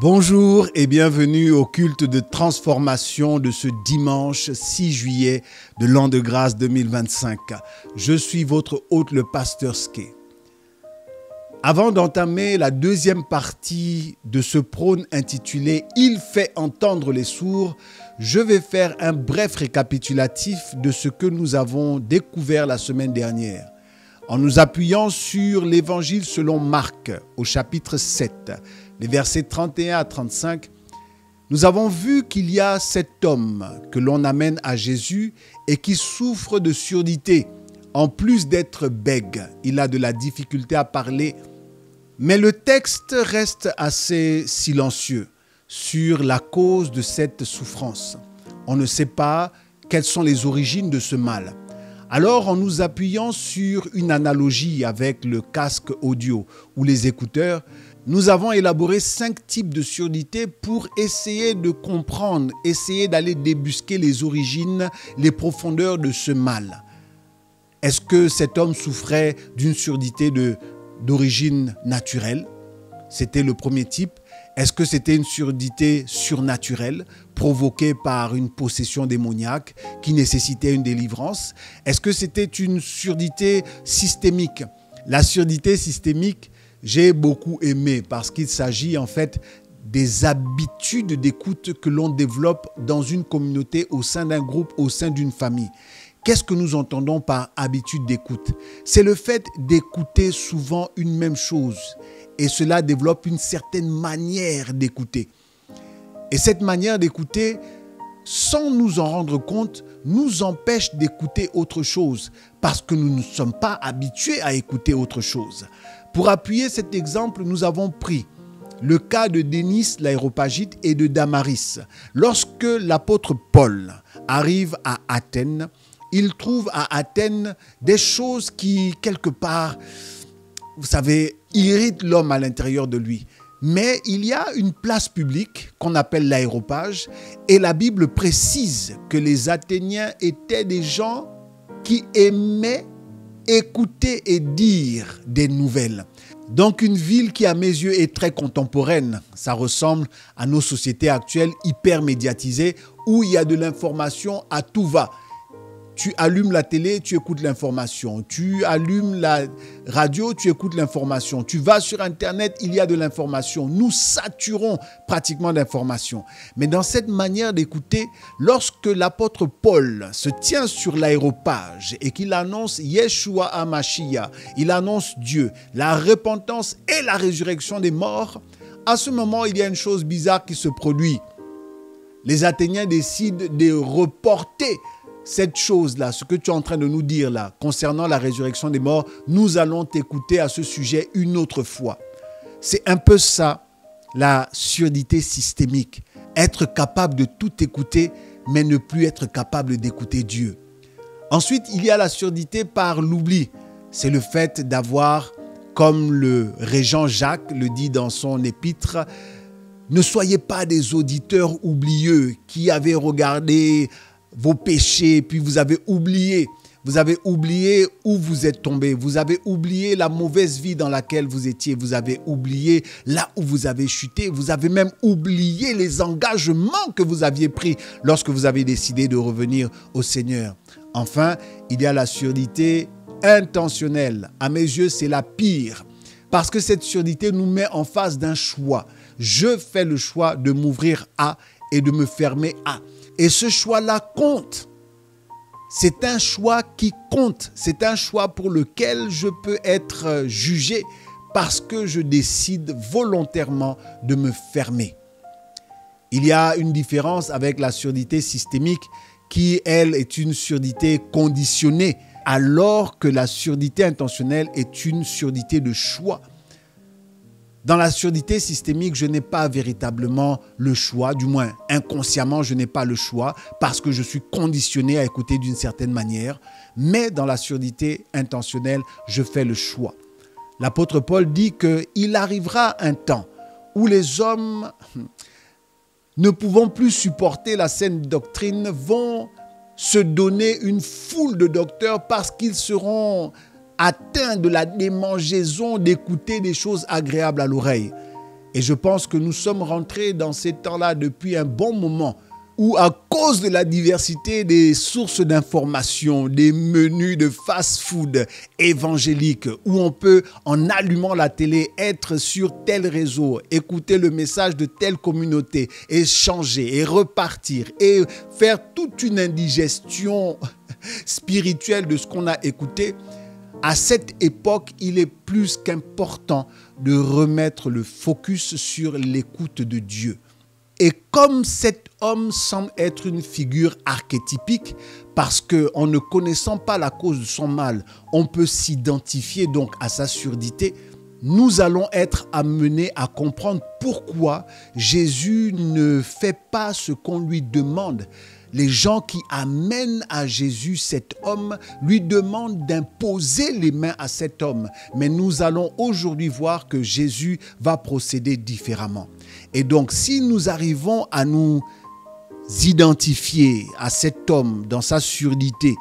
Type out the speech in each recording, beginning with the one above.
Bonjour et bienvenue au culte de transformation de ce dimanche 6 juillet de l'an de grâce 2025. Je suis votre hôte, le pasteur Ske. Avant d'entamer la deuxième partie de ce prône intitulé « Il fait entendre les sourds », je vais faire un bref récapitulatif de ce que nous avons découvert la semaine dernière. En nous appuyant sur l'évangile selon Marc au chapitre 7, les versets 31 à 35, nous avons vu qu'il y a cet homme que l'on amène à Jésus et qui souffre de surdité. En plus d'être bègue, il a de la difficulté à parler. Mais le texte reste assez silencieux sur la cause de cette souffrance. On ne sait pas quelles sont les origines de ce mal. Alors, en nous appuyant sur une analogie avec le casque audio ou les écouteurs, nous avons élaboré 5 types de surdité pour essayer de comprendre, essayer d'aller débusquer les origines, les profondeurs de ce mal. Est-ce que cet homme souffrait d'une surdité d'origine naturelle? C'était le premier type. Est-ce que c'était une surdité surnaturelle provoquée par une possession démoniaque qui nécessitait une délivrance? Est-ce que c'était une surdité systémique? La surdité systémique, j'ai beaucoup aimé parce qu'il s'agit en fait des habitudes d'écoute que l'on développe dans une communauté, au sein d'un groupe, au sein d'une famille. Qu'est-ce que nous entendons par habitude d'écoute? C'est le fait d'écouter souvent une même chose et cela développe une certaine manière d'écouter. Et cette manière d'écouter, sans nous en rendre compte, nous empêche d'écouter autre chose parce que nous ne sommes pas habitués à écouter autre chose. Pour appuyer cet exemple, nous avons pris le cas de Dénis l'Aréopagite et de Damaris. Lorsque l'apôtre Paul arrive à Athènes, il trouve à Athènes des choses qui, quelque part, vous savez, irritent l'homme à l'intérieur de lui. Mais il y a une place publique qu'on appelle l'aéropage et la Bible précise que les Athéniens étaient des gens qui aimaient écouter et dire des nouvelles. Donc une ville qui à mes yeux est très contemporaine, ça ressemble à nos sociétés actuelles hyper médiatisées où il y a de l'information à tout va. Tu allumes la télé, tu écoutes l'information. Tu allumes la radio, tu écoutes l'information. Tu vas sur Internet, il y a de l'information. Nous saturons pratiquement d'informations. Mais dans cette manière d'écouter, lorsque l'apôtre Paul se tient sur l'aéropage et qu'il annonce Yeshua HaMashiach, il annonce Dieu, la repentance et la résurrection des morts, à ce moment, il y a une chose bizarre qui se produit. Les Athéniens décident de reporter cette chose-là, ce que tu es en train de nous dire là, concernant la résurrection des morts, nous allons t'écouter à ce sujet une autre fois. C'est un peu ça, la surdité systémique. Être capable de tout écouter, mais ne plus être capable d'écouter Dieu. Ensuite, il y a la surdité par l'oubli. C'est le fait d'avoir, comme le régent Jacques le dit dans son épître, ne soyez pas des auditeurs oublieux qui avaient regardé vos péchés, puis vous avez oublié où vous êtes tombé, vous avez oublié la mauvaise vie dans laquelle vous étiez, vous avez oublié là où vous avez chuté, vous avez même oublié les engagements que vous aviez pris lorsque vous avez décidé de revenir au Seigneur. Enfin, il y a la surdité intentionnelle. À mes yeux, c'est la pire, parce que cette surdité nous met en face d'un choix. Je fais le choix de m'ouvrir à et de me fermer à. Et ce choix-là compte. C'est un choix qui compte. C'est un choix pour lequel je peux être jugé parce que je décide volontairement de me fermer. Il y a une différence avec la surdité systémique qui, elle, est une surdité conditionnée, alors que la surdité intentionnelle est une surdité de choix. Dans la surdité systémique, je n'ai pas véritablement le choix, du moins inconsciemment, je n'ai pas le choix parce que je suis conditionné à écouter d'une certaine manière. Mais dans la surdité intentionnelle, je fais le choix. L'apôtre Paul dit qu'il arrivera un temps où les hommes, ne pouvant plus supporter la saine doctrine, vont se donner une foule de docteurs parce qu'ils seront atteints de la démangeaison d'écouter des choses agréables à l'oreille. Et je pense que nous sommes rentrés dans ces temps-là depuis un bon moment où, à cause de la diversité des sources d'information, des menus de fast-food évangéliques, où on peut, en allumant la télé, être sur tel réseau, écouter le message de telle communauté, échanger et repartir et faire toute une indigestion spirituelle de ce qu'on a écouté. À cette époque, il est plus qu'important de remettre le focus sur l'écoute de Dieu. Et comme cet homme semble être une figure archétypique, parce qu'en ne connaissant pas la cause de son mal, on peut s'identifier donc à sa surdité, nous allons être amenés à comprendre pourquoi Jésus ne fait pas ce qu'on lui demande. Les gens qui amènent à Jésus cet homme lui demandent d'imposer les mains à cet homme. Mais nous allons aujourd'hui voir que Jésus va procéder différemment. Et donc, si nous arrivons à nous identifier à cet homme dans sa surdité,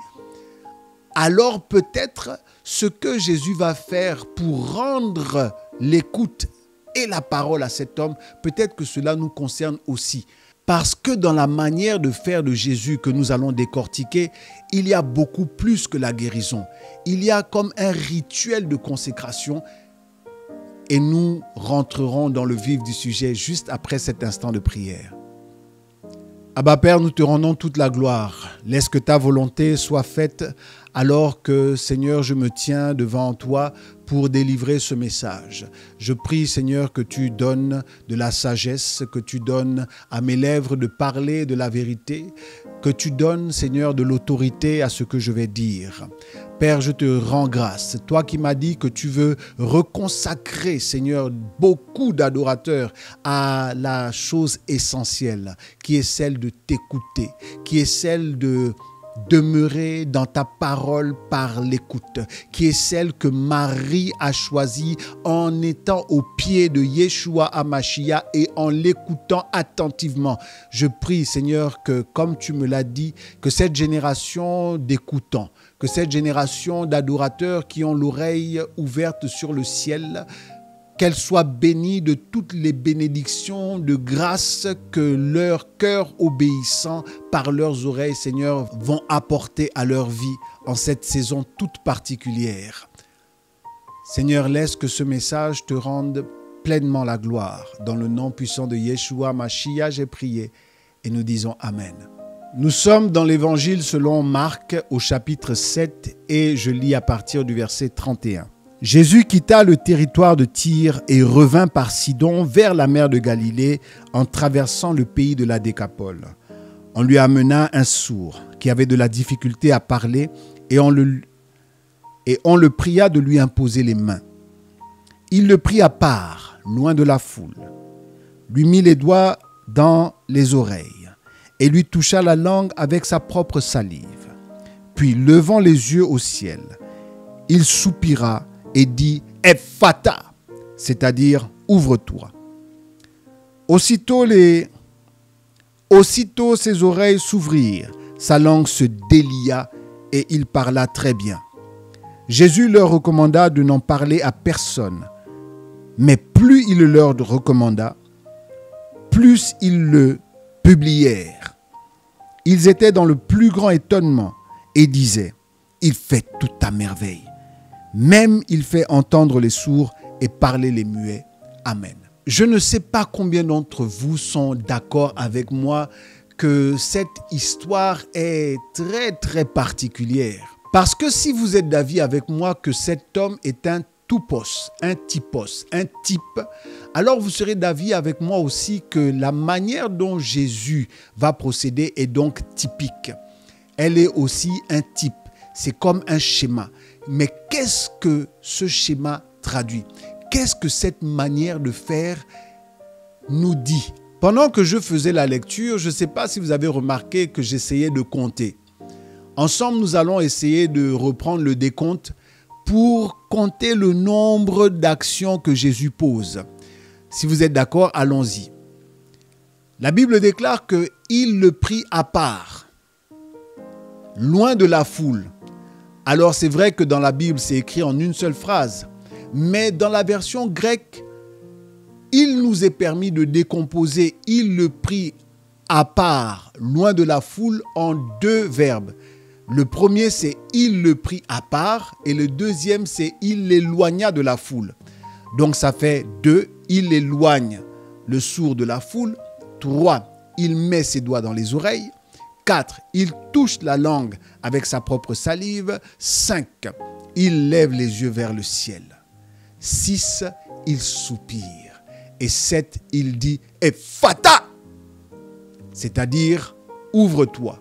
alors peut-être ce que Jésus va faire pour rendre l'écoute et la parole à cet homme, peut-être que cela nous concerne aussi. Parce que dans la manière de faire de Jésus que nous allons décortiquer, il y a beaucoup plus que la guérison. Il y a comme un rituel de consécration et nous rentrerons dans le vif du sujet juste après cet instant de prière. Abba Père, nous te rendons toute la gloire. Laisse que ta volonté soit faite alors que, Seigneur, je me tiens devant toi pour délivrer ce message. Je prie, Seigneur, que tu donnes de la sagesse, que tu donnes à mes lèvres de parler de la vérité, que tu donnes, Seigneur, de l'autorité à ce que je vais dire. Père, je te rends grâce. Toi qui m'as dit que tu veux reconsacrer, Seigneur, beaucoup d'adorateurs à la chose essentielle, qui est celle de t'écouter, qui est celle de demeurer dans ta parole par l'écoute, qui est celle que Marie a choisie en étant au pied de Yeshua HaMashiach et en l'écoutant attentivement. Je prie, Seigneur, que comme tu me l'as dit, que cette génération d'écoutants, que cette génération d'adorateurs qui ont l'oreille ouverte sur le ciel, qu'elle soit bénie de toutes les bénédictions de grâce que leur cœur obéissant par leurs oreilles, Seigneur, vont apporter à leur vie en cette saison toute particulière. Seigneur, laisse que ce message te rende pleinement la gloire. Dans le nom puissant de Yeshua HaMashiach, j'ai prié et nous disons Amen. Nous sommes dans l'évangile selon Marc au chapitre 7 et je lis à partir du verset 31. Jésus quitta le territoire de Tyr et revint par Sidon vers la mer de Galilée en traversant le pays de la Décapole. On lui amena un sourd qui avait de la difficulté à parler et on le pria de lui imposer les mains. Il le prit à part, loin de la foule, lui mit les doigts dans les oreilles et lui toucha la langue avec sa propre salive. Puis, levant les yeux au ciel, il soupira et dit « Ephphatha », c'est-à-dire « ouvre-toi ». Aussitôt ses oreilles s'ouvrirent, sa langue se délia et il parla très bien. Jésus leur recommanda de n'en parler à personne, mais plus il leur recommanda, plus ils le publièrent. Ils étaient dans le plus grand étonnement et disaient « Il fait tout à merveille. Même il fait entendre les sourds et parler les muets. Amen. » Je ne sais pas combien d'entre vous sont d'accord avec moi que cette histoire est très très particulière. Parce que si vous êtes d'avis avec moi que cet homme est un toupos, un typos, un type, alors vous serez d'avis avec moi aussi que la manière dont Jésus va procéder est donc typique. Elle est aussi un type. C'est comme un schéma. Mais qu'est-ce que ce schéma traduit? Qu'est-ce que cette manière de faire nous dit? Pendant que je faisais la lecture, je ne sais pas si vous avez remarqué que j'essayais de compter. Ensemble, nous allons essayer de reprendre le décompte pour compter le nombre d'actions que Jésus pose. Si vous êtes d'accord, allons-y. La Bible déclare qu'il le prit à part, loin de la foule. Alors c'est vrai que dans la Bible, c'est écrit en une seule phrase. Mais dans la version grecque, Il nous est permis de décomposer « il le prit à part, loin de la foule » en deux verbes. Le premier, c'est « il le prit à part » et le deuxième, c'est « il l'éloigna de la foule ». Donc ça fait 2, il éloigne le sourd de la foule. 3, il met ses doigts dans les oreilles. 4, il touche la langue avec sa propre salive. 5, il lève les yeux vers le ciel. 6, il soupire. Et 7, il dit « Ephata », c'est-à-dire « ouvre-toi ».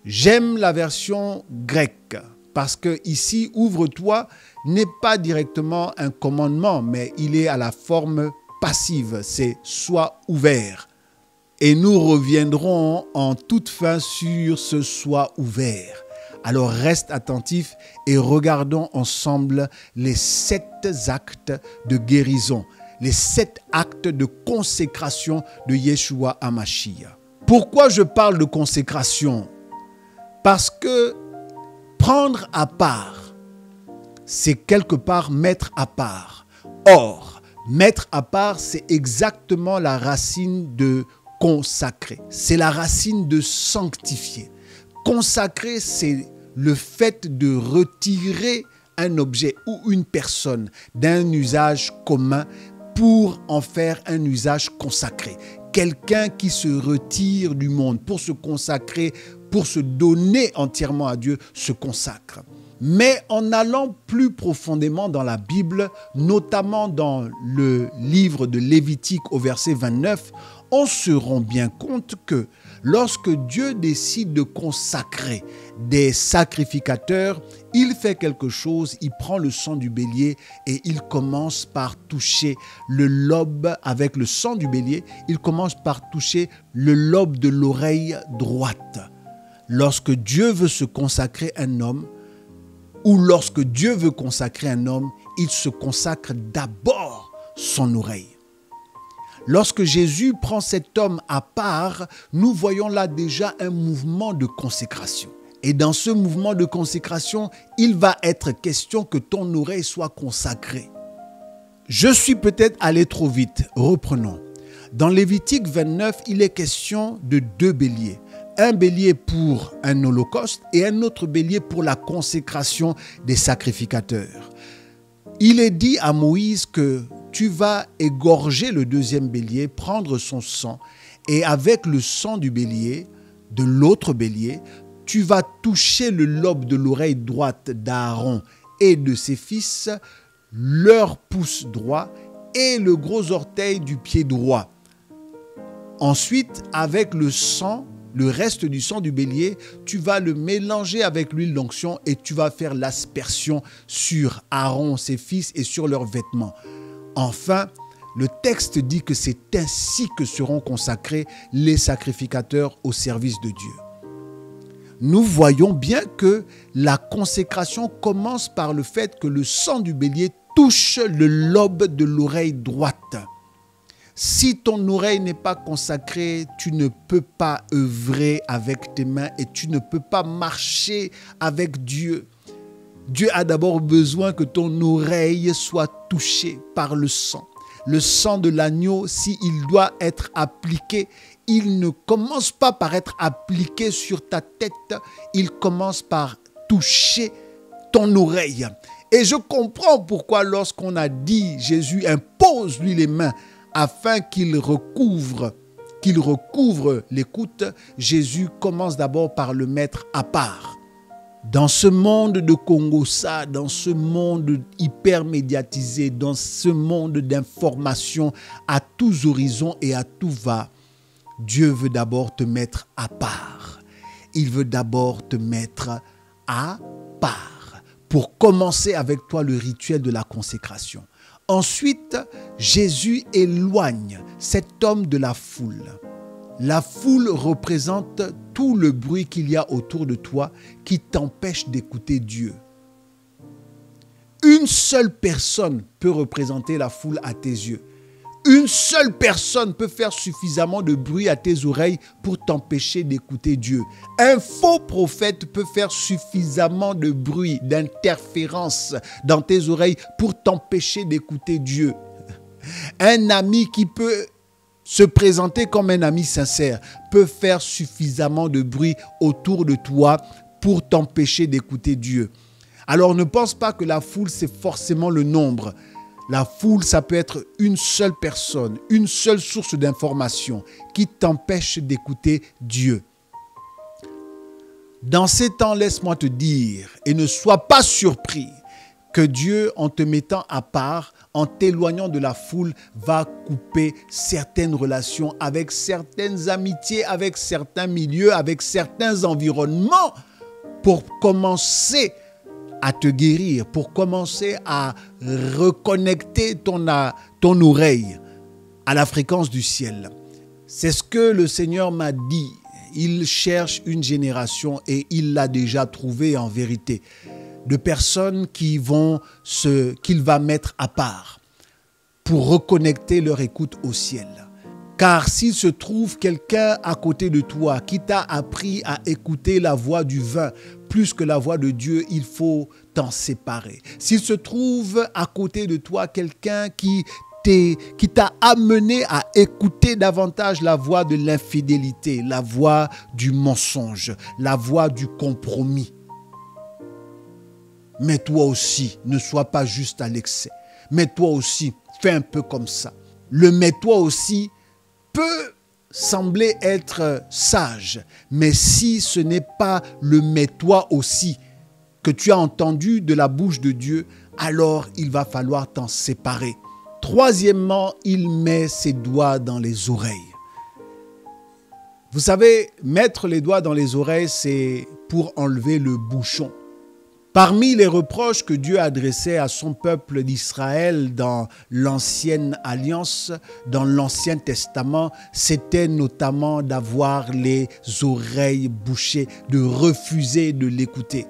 J'aime la version grecque parce que ici, « ouvre-toi » n'est pas directement un commandement, mais il est à la forme passive, c'est « sois ouvert ». Et nous reviendrons en toute fin sur ce « sois ouvert ». Alors reste attentif et regardons ensemble les 7 actes de guérison, les 7 actes de consécration de Yeshua HaMashiach. Pourquoi je parle de consécration? Parce que prendre à part, c'est quelque part mettre à part. Or, mettre à part, c'est exactement la racine de consacrer. C'est la racine de sanctifier. Consacrer, c'est le fait de retirer un objet ou une personne d'un usage commun pour en faire un usage consacré. Quelqu'un qui se retire du monde pour se consacrer, pour se donner entièrement à Dieu, se consacre. Mais en allant plus profondément dans la Bible, notamment dans le livre de Lévitique au verset 29, on se rend bien compte que lorsque Dieu décide de consacrer des sacrificateurs, il fait quelque chose, il prend le sang du bélier et il commence par toucher le lobe, avec le sang du bélier, il commence par toucher le lobe de l'oreille droite. Lorsque Dieu veut se consacrer un homme, ou lorsque Dieu veut consacrer un homme, il se consacre d'abord son oreille. Lorsque Jésus prend cet homme à part, nous voyons là déjà un mouvement de consécration. Et dans ce mouvement de consécration, il va être question que ton oreille soit consacrée. Je suis peut-être allé trop vite. Reprenons. Dans Lévitique 29, il est question de 2 béliers. Un bélier pour un holocauste et un autre bélier pour la consécration des sacrificateurs. Il est dit à Moïse que tu vas égorger le 2e bélier, prendre son sang et avec le sang du bélier, de l'autre bélier, tu vas toucher le lobe de l'oreille droite d'Aaron et de ses fils, leur pouce droit et le gros orteil du pied droit. Ensuite, avec le sang, le reste du sang du bélier, tu vas le mélanger avec l'huile d'onction et tu vas faire l'aspersion sur Aaron, ses fils et sur leurs vêtements. Enfin, le texte dit que c'est ainsi que seront consacrés les sacrificateurs au service de Dieu. Nous voyons bien que la consécration commence par le fait que le sang du bélier touche le lobe de l'oreille droite. Si ton oreille n'est pas consacrée, tu ne peux pas œuvrer avec tes mains et tu ne peux pas marcher avec Dieu. Dieu a d'abord besoin que ton oreille soit touchée par le sang. Le sang de l'agneau, s'il doit être appliqué, il ne commence pas par être appliqué sur ta tête, il commence par toucher ton oreille. Et je comprends pourquoi lorsqu'on a dit Jésus impose lui les mains afin qu'il recouvre l'écoute, Jésus commence d'abord par le mettre à part. Dans ce monde de Congossa, dans ce monde hyper médiatisé, dans ce monde d'information à tous horizons et à tout va, Dieu veut d'abord te mettre à part. Il veut d'abord te mettre à part pour commencer avec toi le rituel de la consécration. Ensuite, Jésus éloigne cet homme de la foule. La foule représente tout le bruit qu'il y a autour de toi qui t'empêche d'écouter Dieu. Une seule personne peut représenter la foule à tes yeux. Une seule personne peut faire suffisamment de bruit à tes oreilles pour t'empêcher d'écouter Dieu. Un faux prophète peut faire suffisamment de bruit, d'interférence dans tes oreilles pour t'empêcher d'écouter Dieu. Un ami qui peut se présenter comme un ami sincère peut faire suffisamment de bruit autour de toi pour t'empêcher d'écouter Dieu. Alors ne pense pas que la foule, c'est forcément le nombre. La foule, ça peut être une seule personne, une seule source d'information qui t'empêche d'écouter Dieu. Dans ces temps, laisse-moi te dire, et ne sois pas surpris, que Dieu, en te mettant à part, en t'éloignant de la foule, va couper certaines relations avec certaines amitiés, avec certains milieux, avec certains environnements, pour commencer à te guérir, pour commencer à reconnecter ton oreille à la fréquence du ciel. C'est ce que le Seigneur m'a dit. Il cherche une génération et il l'a déjà trouvée en vérité, de personnes qu'il va mettre à part pour reconnecter leur écoute au ciel. Car s'il se trouve quelqu'un à côté de toi qui t'a appris à écouter la voix du vin plus que la voix de Dieu, il faut t'en séparer. S'il se trouve à côté de toi quelqu'un qui t'a amené à écouter davantage la voix de l'infidélité, la voix du mensonge, la voix du compromis, mais toi aussi, ne sois pas juste à l'excès. Mais toi aussi, fais un peu comme ça. Le mais toi aussi peut sembler être sage, mais si ce n'est pas le mais toi aussi que tu as entendu de la bouche de Dieu, alors il va falloir t'en séparer. Troisièmement, il met ses doigts dans les oreilles. Vous savez, mettre les doigts dans les oreilles, c'est pour enlever le bouchon. Parmi les reproches que Dieu adressait à son peuple d'Israël dans l'ancienne alliance, dans l'Ancien Testament, c'était notamment d'avoir les oreilles bouchées, de refuser de l'écouter.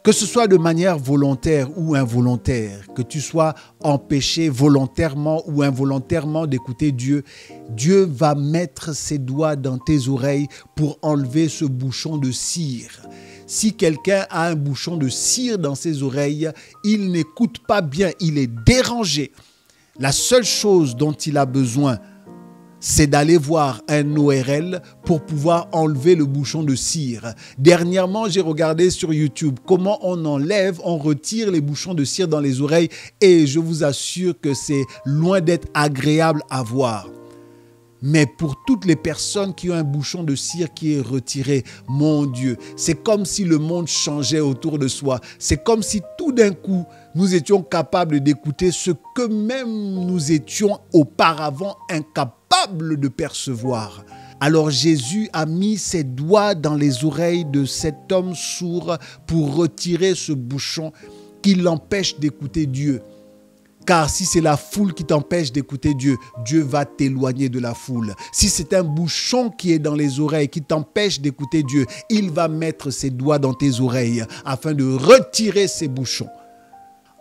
Que ce soit de manière volontaire ou involontaire, que tu sois empêché volontairement ou involontairement d'écouter Dieu, Dieu va mettre ses doigts dans tes oreilles pour enlever ce bouchon de cire. Si quelqu'un a un bouchon de cire dans ses oreilles, il n'écoute pas bien, il est dérangé. La seule chose dont il a besoin, c'est d'aller voir un ORL pour pouvoir enlever le bouchon de cire. Dernièrement, j'ai regardé sur YouTube comment on retire les bouchons de cire dans les oreilles et je vous assure que c'est loin d'être agréable à voir. Mais pour toutes les personnes qui ont un bouchon de cire qui est retiré, mon Dieu, c'est comme si le monde changeait autour de soi. C'est comme si tout d'un coup, nous étions capables d'écouter ce que même nous étions auparavant incapables de percevoir. Alors Jésus a mis ses doigts dans les oreilles de cet homme sourd pour retirer ce bouchon qui l'empêche d'écouter Dieu. Car si c'est la foule qui t'empêche d'écouter Dieu, Dieu va t'éloigner de la foule. Si c'est un bouchon qui est dans les oreilles qui t'empêche d'écouter Dieu, il va mettre ses doigts dans tes oreilles afin de retirer ces bouchons.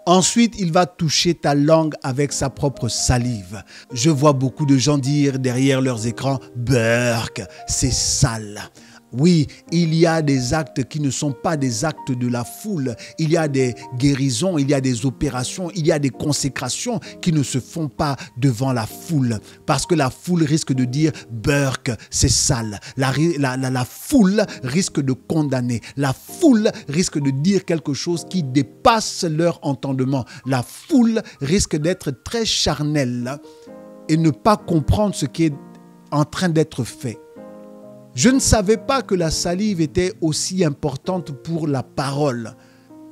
Ensuite, il va toucher ta langue avec sa propre salive. Je vois beaucoup de gens dire derrière leurs écrans « Burk, c'est sale ». Oui, il y a des actes qui ne sont pas des actes de la foule. Il y a des guérisons, il y a des opérations, il y a des consécrations qui ne se font pas devant la foule. Parce que la foule risque de dire « Burk, c'est sale ». La foule risque de condamner. La foule risque de dire quelque chose qui dépasse leur entendement. La foule risque d'être très charnelle et ne pas comprendre ce qui est en train d'être fait. Je ne savais pas que la salive était aussi importante pour la parole.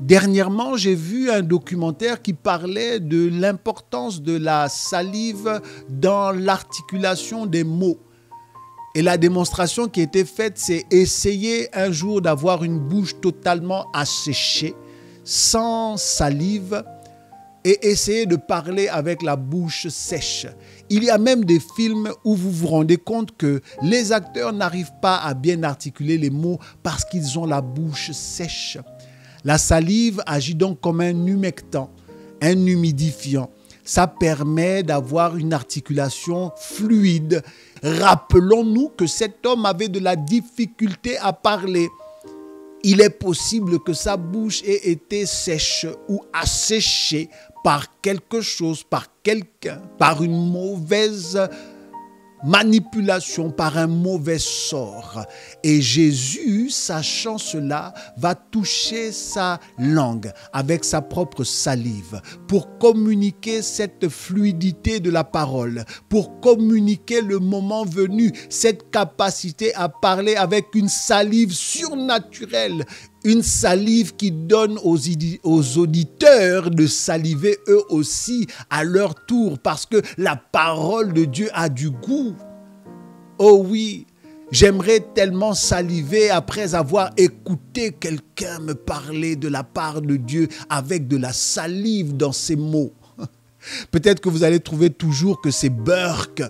Dernièrement, j'ai vu un documentaire qui parlait de l'importance de la salive dans l'articulation des mots. Et la démonstration qui était faite, c'est essayer un jour d'avoir une bouche totalement asséchée, sans salive, et essayer de parler avec la bouche sèche. Il y a même des films où vous vous rendez compte que les acteurs n'arrivent pas à bien articuler les mots parce qu'ils ont la bouche sèche. La salive agit donc comme un humectant, un humidifiant. Ça permet d'avoir une articulation fluide. Rappelons-nous que cet homme avait de la difficulté à parler. Il est possible que sa bouche ait été sèche ou asséchée par quelque chose, par quelqu'un par une mauvaise manipulation, par un mauvais sort. Et Jésus, sachant cela, va toucher sa langue avec sa propre salive pour communiquer cette fluidité de la parole, pour communiquer le moment venu, cette capacité à parler avec une salive surnaturelle, une salive qui donne aux auditeurs de saliver eux aussi à leur tour parce que la parole de Dieu a du goût. Oh oui, j'aimerais tellement saliver après avoir écouté quelqu'un me parler de la part de Dieu avec de la salive dans ses mots. Peut-être que vous allez trouver toujours que c'est burk,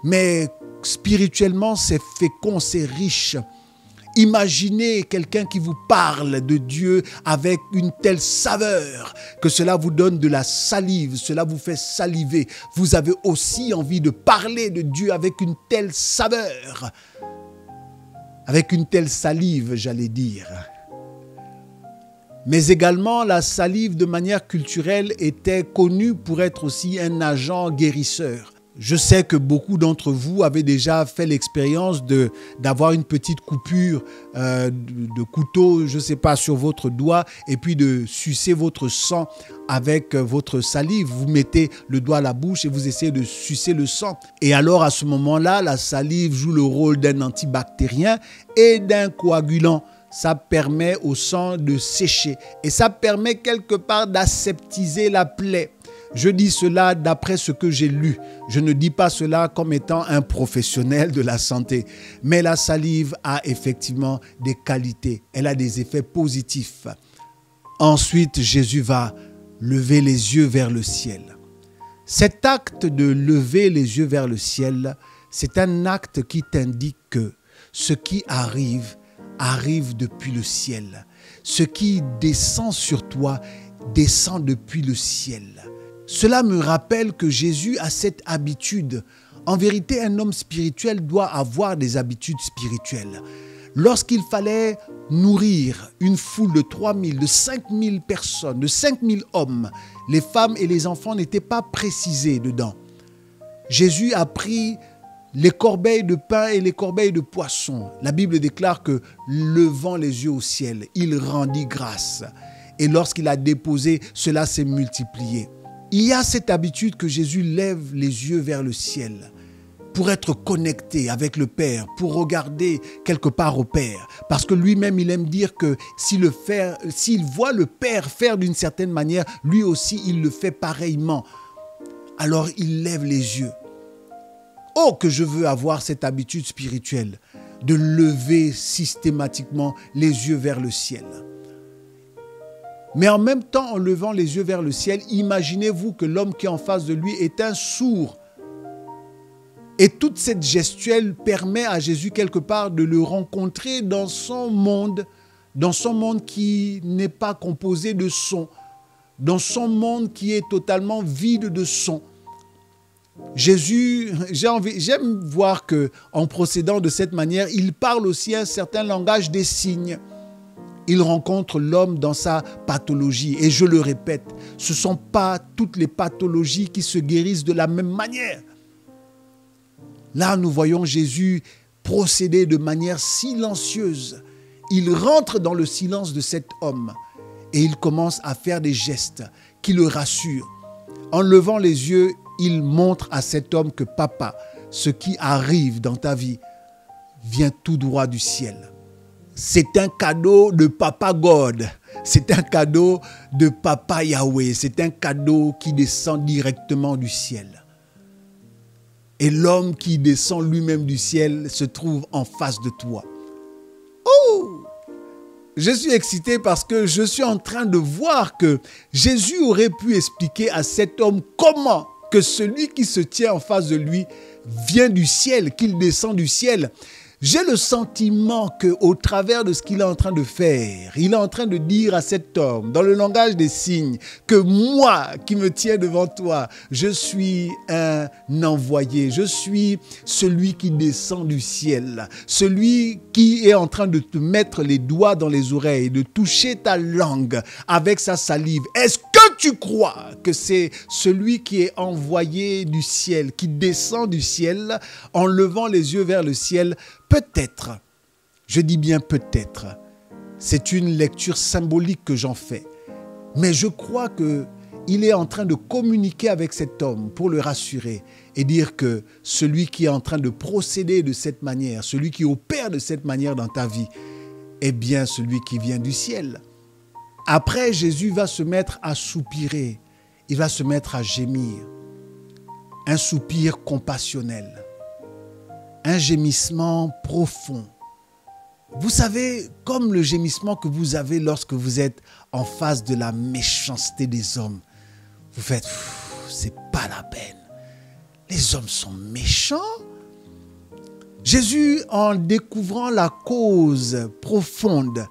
mais spirituellement c'est fécond, c'est riche. Imaginez quelqu'un qui vous parle de Dieu avec une telle saveur que cela vous donne de la salive, cela vous fait saliver. Vous avez aussi envie de parler de Dieu avec une telle saveur, avec une telle salive, j'allais dire. Mais également, la salive de manière culturelle était connue pour être aussi un agent guérisseur. Je sais que beaucoup d'entre vous avez déjà fait l'expérience d'avoir une petite coupure de couteau, je ne sais pas, sur votre doigt et puis de sucer votre sang avec votre salive. Vous mettez le doigt à la bouche et vous essayez de sucer le sang. Et alors à ce moment-là, la salive joue le rôle d'un antibactérien et d'un coagulant. Ça permet au sang de sécher et ça permet quelque part d'aseptiser la plaie. Je dis cela d'après ce que j'ai lu. Je ne dis pas cela comme étant un professionnel de la santé. Mais la salive a effectivement des qualités. Elle a des effets positifs. Ensuite, Jésus va lever les yeux vers le ciel. Cet acte de lever les yeux vers le ciel, c'est un acte qui t'indique que ce qui arrive depuis le ciel. Ce qui descend sur toi, descend depuis le ciel. Cela me rappelle que Jésus a cette habitude. En vérité, un homme spirituel doit avoir des habitudes spirituelles. Lorsqu'il fallait nourrir une foule de 3000, de 5000 personnes, de 5000 hommes, les femmes et les enfants n'étaient pas précisés dedans. Jésus a pris les corbeilles de pain et les corbeilles de poissons. La Bible déclare que, levant les yeux au ciel, il rendit grâce. Et lorsqu'il a déposé, cela s'est multiplié. Il y a cette habitude que Jésus lève les yeux vers le ciel pour être connecté avec le Père, pour regarder quelque part au Père. Parce que lui-même, il aime dire que s'il voit le Père faire d'une certaine manière, lui aussi, il le fait pareillement. Alors, il lève les yeux. Oh, que je veux avoir cette habitude spirituelle de lever systématiquement les yeux vers le ciel. Mais en même temps, en levant les yeux vers le ciel, imaginez-vous que l'homme qui est en face de lui est un sourd. Et toute cette gestuelle permet à Jésus quelque part de le rencontrer dans son monde qui n'est pas composé de son, dans son monde qui est totalement vide de son. Jésus, j'aime voir qu'en procédant de cette manière, il parle aussi un certain langage des signes. Il rencontre l'homme dans sa pathologie. Et je le répète, ce ne sont pas toutes les pathologies qui se guérissent de la même manière. Là, nous voyons Jésus procéder de manière silencieuse. Il rentre dans le silence de cet homme et il commence à faire des gestes qui le rassurent. En levant les yeux, il montre à cet homme que papa, ce qui arrive dans ta vie vient tout droit du ciel. C'est un cadeau de Papa God. C'est un cadeau de Papa Yahweh. C'est un cadeau qui descend directement du ciel. Et l'homme qui descend lui-même du ciel se trouve en face de toi. Oh! Je suis excité parce que je suis en train de voir que Jésus aurait pu expliquer à cet homme comment que celui qui se tient en face de lui vient du ciel, qu'il descend du ciel. J'ai le sentiment qu'au travers de ce qu'il est en train de faire, il est en train de dire à cet homme, dans le langage des signes, que moi qui me tiens devant toi, je suis un envoyé, je suis celui qui descend du ciel, celui qui est en train de te mettre les doigts dans les oreilles, de toucher ta langue avec sa salive. Est-ce que tu crois que c'est celui qui est envoyé du ciel, qui descend du ciel en levant les yeux vers le ciel, peut-être, je dis bien peut-être, c'est une lecture symbolique que j'en fais, mais je crois qu'il est en train de communiquer avec cet homme pour le rassurer et dire que celui qui est en train de procéder de cette manière, celui qui opère de cette manière dans ta vie, est bien celui qui vient du ciel. Après, Jésus va se mettre à soupirer, il va se mettre à gémir. Un soupir compassionnel, un gémissement profond. Vous savez, comme le gémissement que vous avez lorsque vous êtes en face de la méchanceté des hommes. Vous faites, c'est pas la peine. Les hommes sont méchants. Jésus, en découvrant la cause profonde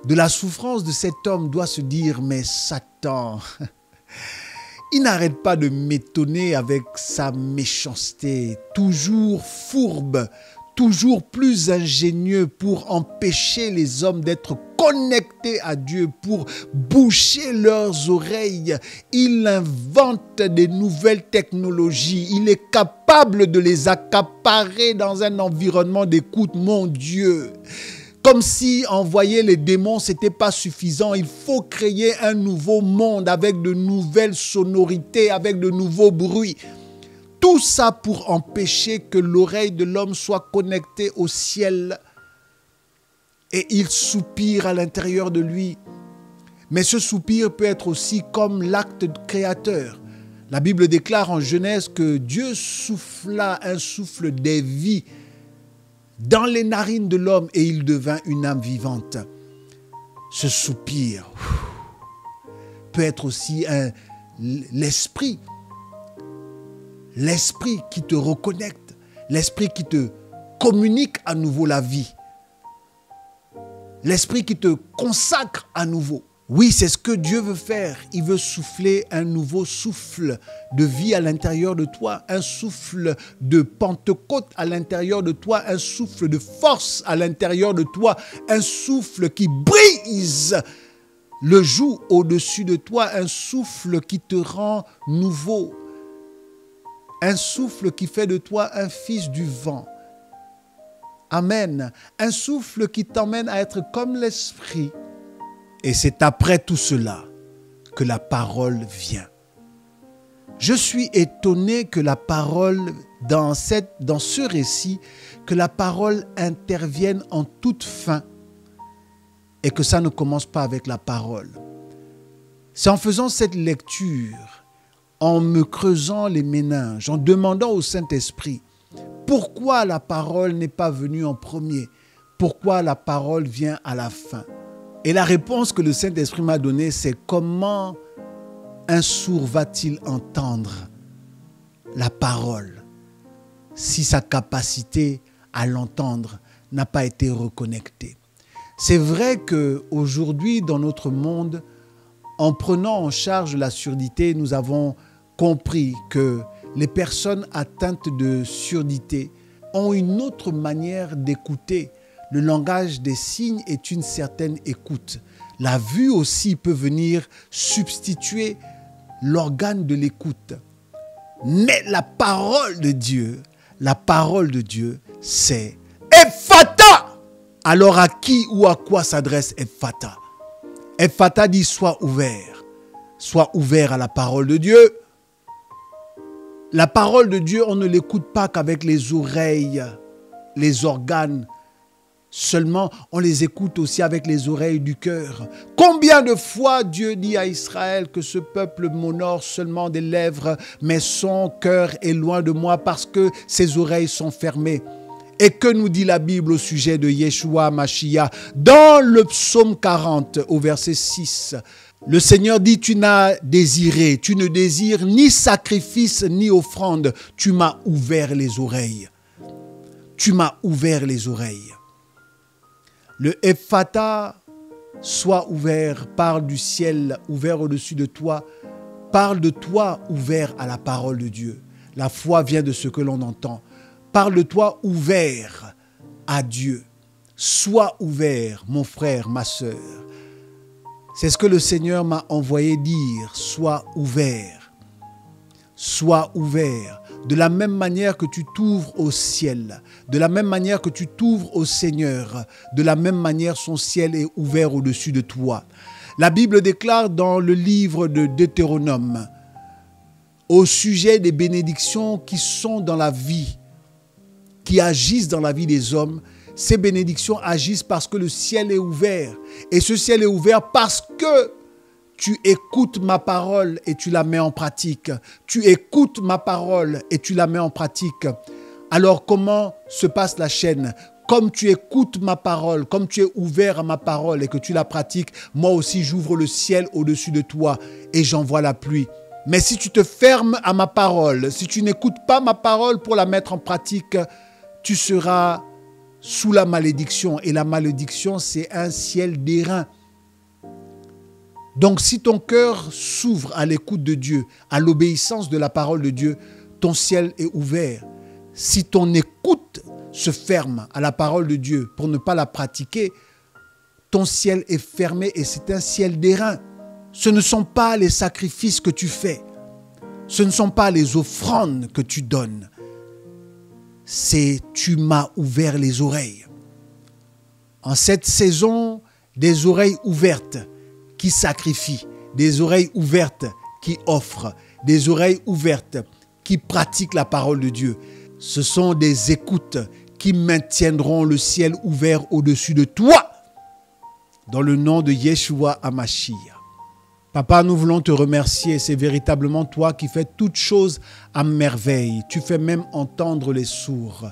de la souffrance de cet homme, doit se dire, mais Satan, il n'arrête pas de m'étonner avec sa méchanceté, toujours fourbe, toujours plus ingénieux pour empêcher les hommes d'être connectés à Dieu, pour boucher leurs oreilles. Il invente des nouvelles technologies. Il est capable de les accaparer dans un environnement d'écoute, mon Dieu. Comme si envoyer les démons, ce n'était pas suffisant. Il faut créer un nouveau monde avec de nouvelles sonorités, avec de nouveaux bruits. Tout ça pour empêcher que l'oreille de l'homme soit connectée au ciel. Et il soupire à l'intérieur de lui. Mais ce soupir peut être aussi comme l'acte créateur. La Bible déclare en Genèse que Dieu souffla un souffle des vies dans les narines de l'homme et il devint une âme vivante. Ce soupir peut être aussi l'esprit qui te reconnecte, l'esprit qui te communique à nouveau la vie, l'esprit qui te consacre à nouveau. Oui, c'est ce que Dieu veut faire. Il veut souffler un nouveau souffle de vie à l'intérieur de toi, un souffle de Pentecôte à l'intérieur de toi, un souffle de force à l'intérieur de toi, un souffle qui brise le joug au-dessus de toi, un souffle qui te rend nouveau, un souffle qui fait de toi un fils du vent. Amen. Un souffle qui t'emmène à être comme l'Esprit. Et c'est après tout cela que la parole vient. Je suis étonné que la parole, dans ce récit, que la parole intervienne en toute fin et que ça ne commence pas avec la parole. C'est en faisant cette lecture, en me creusant les méninges, en demandant au Saint-Esprit, pourquoi la parole n'est pas venue en premier? Pourquoi la parole vient à la fin? Et la réponse que le Saint-Esprit m'a donnée, c'est comment un sourd va-t-il entendre la parole si sa capacité à l'entendre n'a pas été reconnectée? C'est vrai qu'aujourd'hui, dans notre monde, en prenant en charge la surdité, nous avons compris que les personnes atteintes de surdité ont une autre manière d'écouter. Le langage des signes est une certaine écoute. La vue aussi peut venir substituer l'organe de l'écoute. Mais la parole de Dieu, c'est Ephata. Alors à qui ou à quoi s'adresse Ephata? Ephata dit sois ouvert. Sois ouvert à la parole de Dieu. La parole de Dieu, on ne l'écoute pas qu'avec les oreilles, les organes. Seulement, on les écoute aussi avec les oreilles du cœur. Combien de fois Dieu dit à Israël que ce peuple m'honore seulement des lèvres, mais son cœur est loin de moi parce que ses oreilles sont fermées. Et que nous dit la Bible au sujet de Yeshua Mashiach? Dans le psaume 40, au verset 6, le Seigneur dit, tu ne désires ni sacrifice ni offrande. Tu m'as ouvert les oreilles. Tu m'as ouvert les oreilles. Le Ephata, sois ouvert, parle du ciel ouvert au-dessus de toi, parle de toi ouvert à la parole de Dieu. La foi vient de ce que l'on entend. Parle de toi ouvert à Dieu. Sois ouvert, mon frère, ma sœur. C'est ce que le Seigneur m'a envoyé dire. Sois ouvert. Sois ouvert. De la même manière que tu t'ouvres au ciel, de la même manière que tu t'ouvres au Seigneur, de la même manière son ciel est ouvert au-dessus de toi. La Bible déclare dans le livre de Deutéronome, au sujet des bénédictions qui sont dans la vie, qui agissent dans la vie des hommes, ces bénédictions agissent parce que le ciel est ouvert. Et ce ciel est ouvert parce que tu écoutes ma parole et tu la mets en pratique. Tu écoutes ma parole et tu la mets en pratique. Alors comment se passe la chaîne? Comme tu écoutes ma parole, comme tu es ouvert à ma parole et que tu la pratiques, moi aussi j'ouvre le ciel au-dessus de toi et j'envoie la pluie. Mais si tu te fermes à ma parole, si tu n'écoutes pas ma parole pour la mettre en pratique, tu seras sous la malédiction. Et la malédiction, c'est un ciel d'airain. Donc, si ton cœur s'ouvre à l'écoute de Dieu, à l'obéissance de la parole de Dieu, ton ciel est ouvert. Si ton écoute se ferme à la parole de Dieu pour ne pas la pratiquer, ton ciel est fermé et c'est un ciel d'airain. Ce ne sont pas les sacrifices que tu fais. Ce ne sont pas les offrandes que tu donnes. C'est tu m'as ouvert les oreilles. En cette saison, des oreilles ouvertes qui sacrifient, des oreilles ouvertes qui offrent, des oreilles ouvertes qui pratiquent la parole de Dieu. Ce sont des écoutes qui maintiendront le ciel ouvert au-dessus de toi. Dans le nom de Yeshua HaMashiach. Papa, nous voulons te remercier. C'est véritablement toi qui fais toutes choses à merveille. Tu fais même entendre les sourds.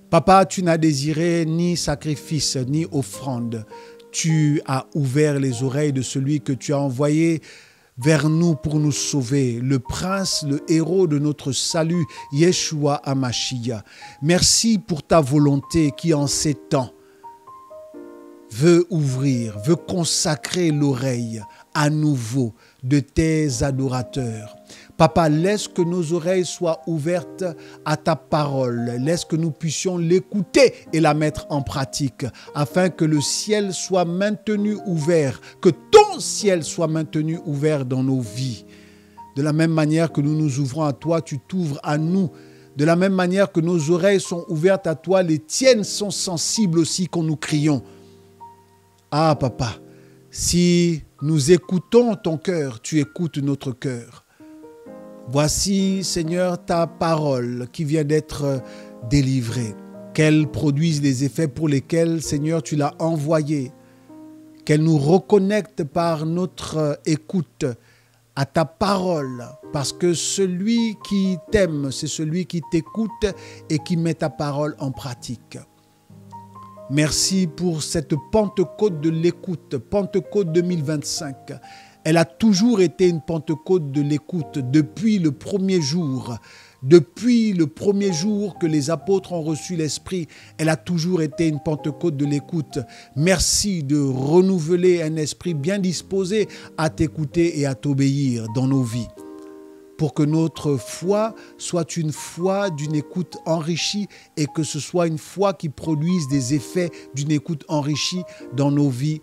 Papa, tu n'as désiré ni sacrifice, ni offrande. Tu as ouvert les oreilles de celui que tu as envoyé vers nous pour nous sauver, le prince, le héros de notre salut, Yeshua HaMashiach. Merci pour ta volonté qui en ces temps veut ouvrir, veut consacrer l'oreille à nouveau de tes adorateurs. Papa, laisse que nos oreilles soient ouvertes à ta parole. Laisse que nous puissions l'écouter et la mettre en pratique, afin que le ciel soit maintenu ouvert, que ton ciel soit maintenu ouvert dans nos vies. De la même manière que nous nous ouvrons à toi, tu t'ouvres à nous. De la même manière que nos oreilles sont ouvertes à toi, les tiennes sont sensibles aussi quand nous crions. Ah, papa, si nous écoutons ton cœur, tu écoutes notre cœur. Voici, Seigneur, ta parole qui vient d'être délivrée. Qu'elle produise les effets pour lesquels, Seigneur, tu l'as envoyée. Qu'elle nous reconnecte par notre écoute à ta parole. Parce que celui qui t'aime, c'est celui qui t'écoute et qui met ta parole en pratique. Merci pour cette Pentecôte de l'écoute, Pentecôte 2025. Elle a toujours été une Pentecôte de l'écoute depuis le premier jour. Depuis le premier jour que les apôtres ont reçu l'Esprit, elle a toujours été une Pentecôte de l'écoute. Merci de renouveler un esprit bien disposé à t'écouter et à t'obéir dans nos vies. Pour que notre foi soit une foi d'une écoute enrichie et que ce soit une foi qui produise des effets d'une écoute enrichie dans nos vies.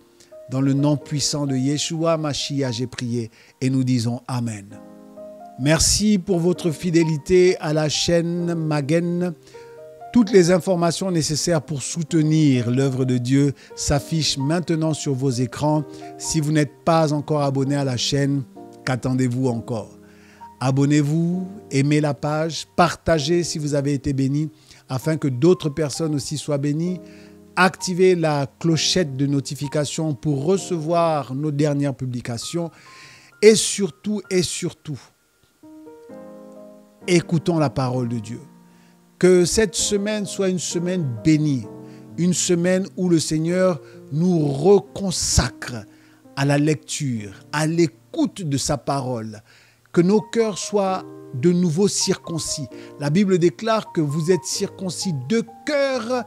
Dans le nom puissant de Yeshua HaMashiach, j'ai prié et nous disons Amen. Merci pour votre fidélité à la chaîne Magen. Toutes les informations nécessaires pour soutenir l'œuvre de Dieu s'affichent maintenant sur vos écrans. Si vous n'êtes pas encore abonné à la chaîne, qu'attendez-vous encore? Abonnez-vous, aimez la page, partagez si vous avez été béni, afin que d'autres personnes aussi soient bénies. Activez la clochette de notification pour recevoir nos dernières publications. Et surtout, écoutons la parole de Dieu. Que cette semaine soit une semaine bénie, une semaine où le Seigneur nous reconsacre à la lecture, à l'écoute de sa parole. Que nos cœurs soient de nouveau circoncis. La Bible déclare que vous êtes circoncis de cœur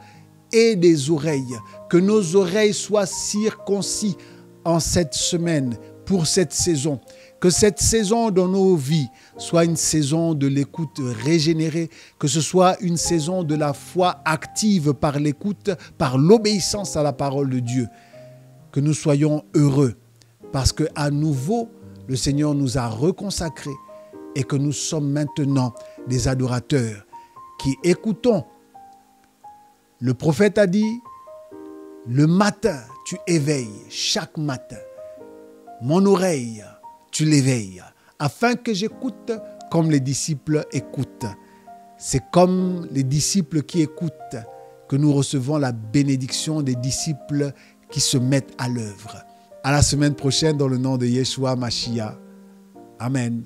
et des oreilles. Que nos oreilles soient circoncis en cette semaine, pour cette saison. Que cette saison dans nos vies soit une saison de l'écoute régénérée, que ce soit une saison de la foi active par l'écoute, par l'obéissance à la parole de Dieu. Que nous soyons heureux parce qu'à nouveau, le Seigneur nous a reconsacrés et que nous sommes maintenant des adorateurs qui écoutons. Le prophète a dit, le matin, tu éveilles chaque matin. Mon oreille, tu l'éveilles, afin que j'écoute comme les disciples écoutent. C'est comme les disciples qui écoutent que nous recevons la bénédiction des disciples qui se mettent à l'œuvre. À la semaine prochaine dans le nom de Yeshua Mashiach. Amen.